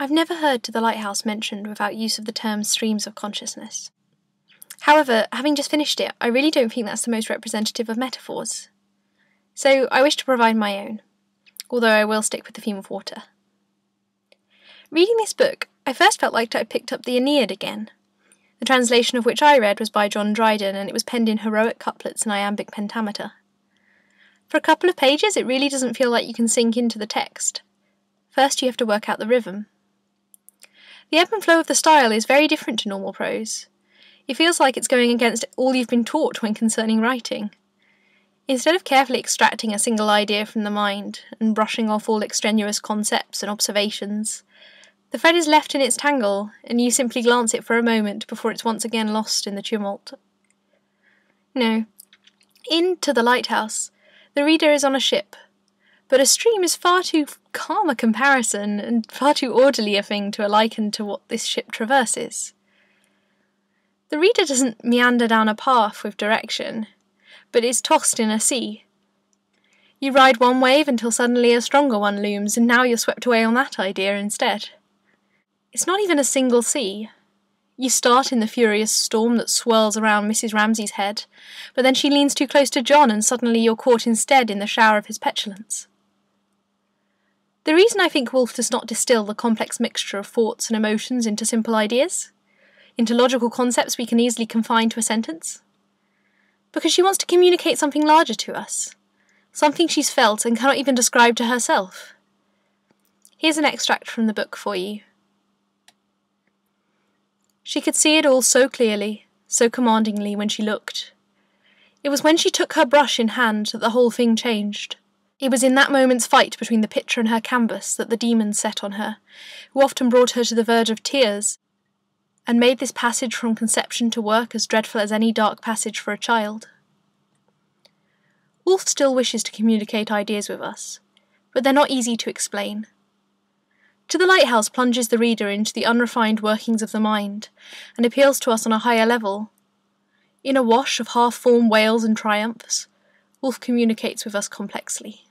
I've never heard To The Lighthouse mentioned without use of the term streams of consciousness. However, having just finished it, I really don't think that's the most representative of metaphors. So I wish to provide my own, although I will stick with the theme of water. Reading this book, I first felt like I'd picked up the Aeneid again. The translation of which I read was by John Dryden, and it was penned in heroic couplets and iambic pentameter. For a couple of pages, it really doesn't feel like you can sink into the text. First, you have to work out the rhythm. The ebb and flow of the style is very different to normal prose. It feels like it's going against all you've been taught when concerning writing. Instead of carefully extracting a single idea from the mind and brushing off all extraneous concepts and observations, the thread is left in its tangle, and you simply glance it for a moment before it's once again lost in the tumult. No. In To The Lighthouse, the reader is on a ship, but a stream is far too calm a comparison and far too orderly a thing to liken to what this ship traverses. The reader doesn't meander down a path with direction, but is tossed in a sea. You ride one wave until suddenly a stronger one looms, and now you're swept away on that idea instead. It's not even a single sea. You start in the furious storm that swirls around Mrs. Ramsay's head, but then she leans too close to John and suddenly you're caught instead in the shower of his petulance. The reason I think Woolf does not distill the complex mixture of thoughts and emotions into simple ideas, into logical concepts we can easily confine to a sentence, because she wants to communicate something larger to us, something she's felt and cannot even describe to herself. Here's an extract from the book for you. She could see it all so clearly, so commandingly when she looked. It was when she took her brush in hand that the whole thing changed. It was in that moment's fight between the picture and her canvas that the demons set on her, who often brought her to the verge of tears, and made this passage from conception to work as dreadful as any dark passage for a child. Woolf still wishes to communicate ideas with us, but they're not easy to explain. To The Lighthouse plunges the reader into the unrefined workings of the mind, and appeals to us on a higher level. In a wash of half-formed wails and triumphs, Woolf communicates with us complexly.